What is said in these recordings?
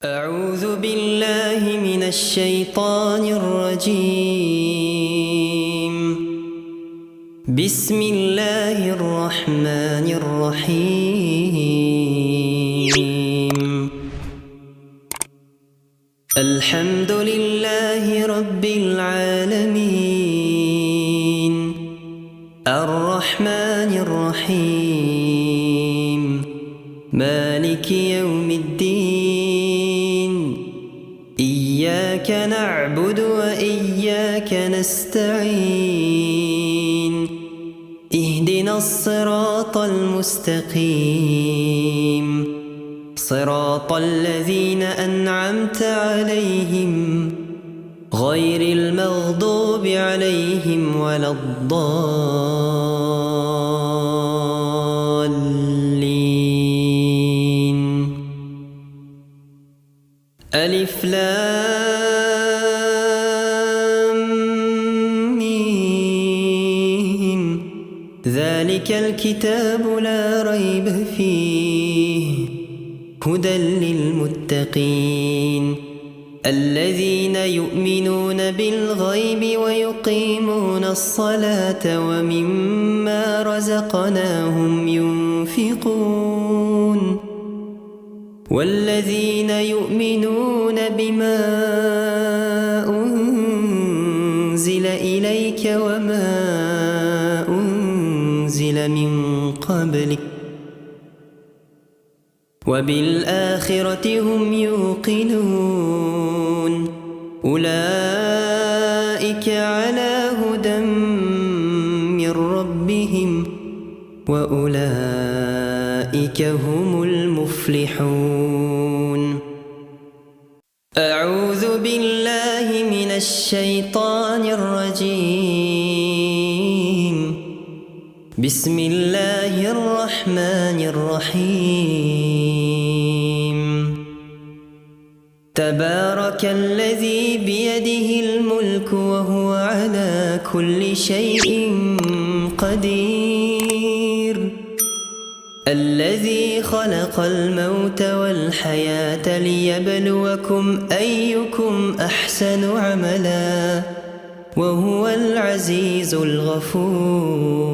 أعوذ بالله من الشيطان الرجيم. بسم الله الرحمن الرحيم. الحمد لله رب العالمين، الرحمن الرحيم، مالك يوم الدين. إياك نعبد وإياك نستعين. اهدنا الصراط المستقيم، صراط الذين أنعمت عليهم غير المغضوب عليهم ولا الضالين. ألف لام ميم. ذلك الكتاب لا ريب فيه، هدى للمتقين الذين يؤمنون بالغيب ويقيمون الصلاة ومما رزقناهم ينفقون، والذين يؤمنون بما أنزل إليك وما أنزل من قبلك وبالآخرة هم يوقنون. أولئك على هدى من ربهم وأولئك هم المفلحون. أعوذ بالله من الشيطان الرجيم. بسم الله الرحمن الرحيم. تبارك الذي بيده الملك وهو على كل شيء قدير، الذي خلق الموت والحياة ليبلوكم أيكم أحسن عملا وهو العزيز الغفور.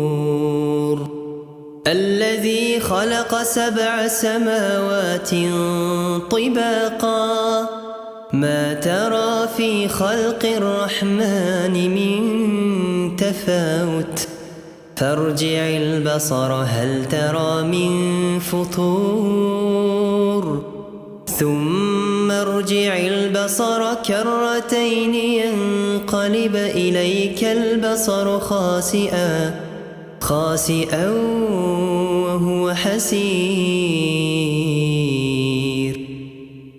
الذي خلق 7 سماوات طباقا، ما ترى في خلق الرحمن من تفاوت، فارجع البصر هل ترى من فطور، ثم ارجع البصر كرتين ينقلب إليك البصر خاسئا وهو حسير.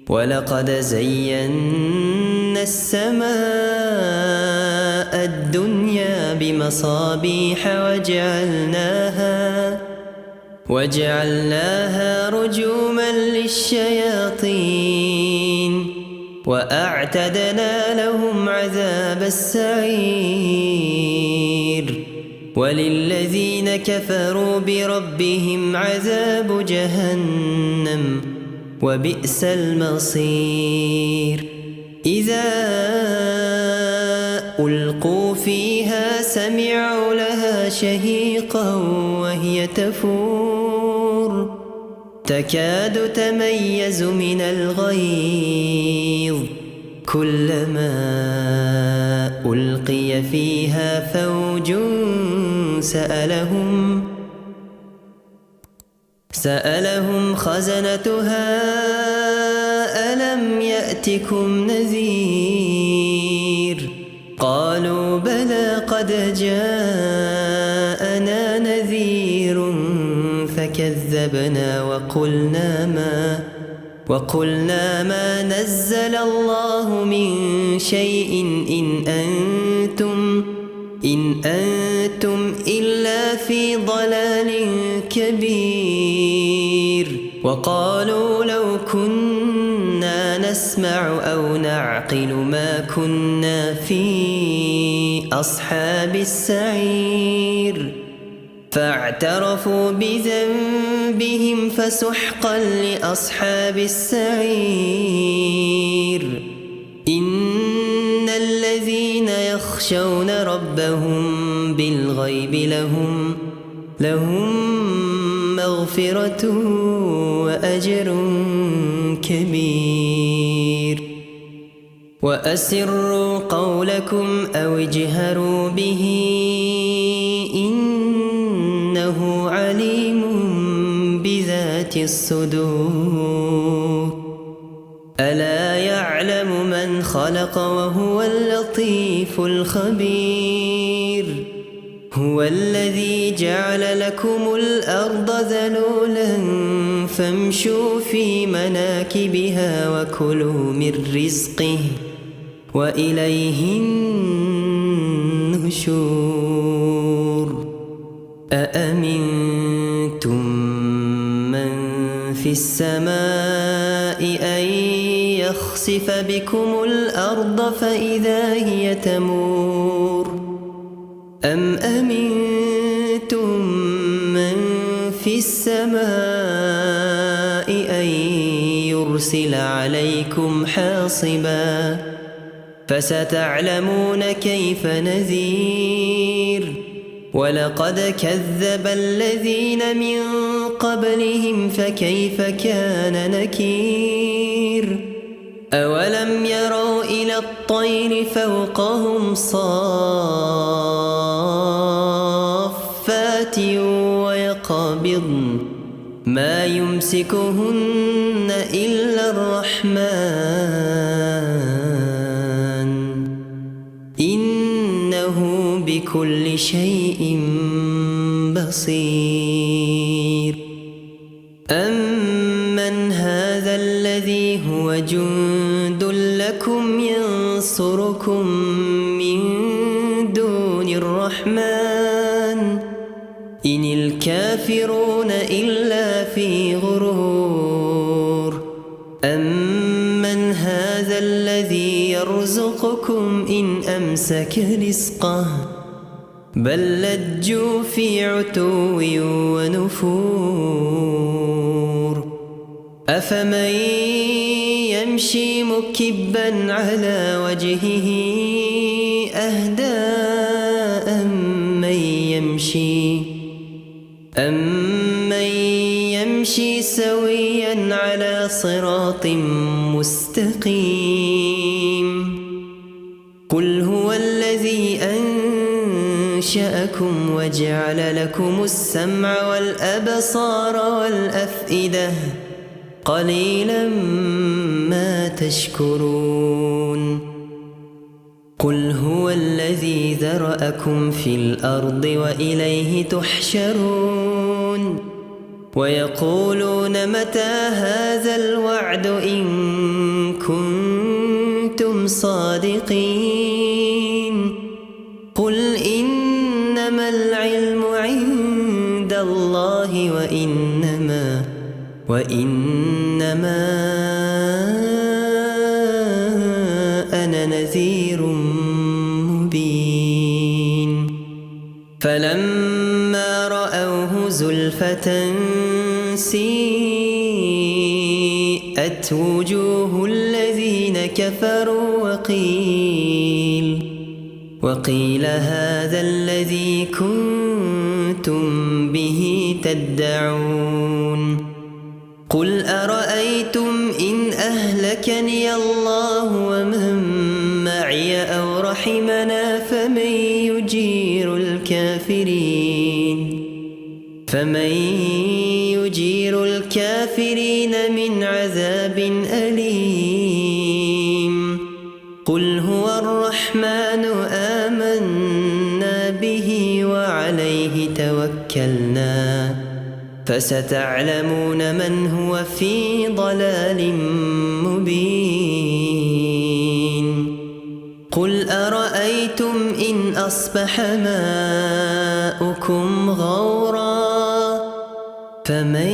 ولقد زينا السماء الدنيا بمصابيح وجعلناها رجوما للشياطين، وأعتدنا لهم عذاب السعير. وللذين كفروا بربهم عذاب جهنم وبئس المصير. إذا ألقوا فيها سمعوا لها شهيقا وهي تفور، تكاد تميز من الغيظ، كلما ألقي فيها فوج سألهم خزنتها ألم يأتكم نذير؟ قالوا بلى قد جاءنا نذير فكذبنا وقلنا ما نزل الله من شيء إن أنتم إلا في ضلال كبير. وقالوا لو كنا نسمع أو نعقل ما كنا في أصحاب السعير. فاعترفوا بذنبهم فسحقا لأصحاب السعير إن الذين يخشون ربهم بالغيب لهم مغفرة وأجر كبير وأسروا قولكم أو اجهروا به إنه عليم بذات الصدور ألا يعلم من خلق وهو اللطيف الخبير هو الذي جعل لكم الأرض ذلولا فامشوا في مناكبها وكلوا من رزقه وإليه النشور أأمنتم من في السماء أن يخسف بكم الأرض فإذا هي تمور أم أمنتم من في السماء أن يرسل عليكم حاصبا فستعلمون كيف نذير ولقد كذب الذين من قبلهم فكيف كان نكير أولم يروا إلى الطير فوقهم صافات ويقبضن ما يمسكهن إلا الرحمن إنه بكل شيء بصير أمن هذا الذي هو جند لكم ينصركم من دون الرحمن إن الكافرون إلا في غرور أمن هذا الذي يرزقكم إن أمسك رزقه بل لجوا في عتو ونفور أفمن يمشي مكبا على وجهه أهدى أمن يمشي سويا على صراط مستقيم قل هو الذي أنشأكم وجعل لكم السمع والأبصار والأفئدة قليلا ما تشكرون قل هو الذي ذرأكم في الأرض وإليه تحشرون ويقولون متى هذا الوعد إن كنتم صادقين قل إنما العلم عند الله وإنما أنا نذير مبين فلما رأوه زلفة سيئت وجوه الذين كفروا وقيل هذا الذي كنتم به تدعون قل أرأيتم إن أهلكني الله ومن معي أو رحمنا فمن يجير الكافرين من عذاب أليم قل هو الرحمن آمنا به وعليه توكلنا فستعلمون من هو في ضلال مبين قل أرأيتم إن أصبح ماؤكم غورا فمن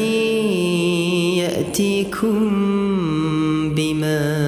يأتيكم بماء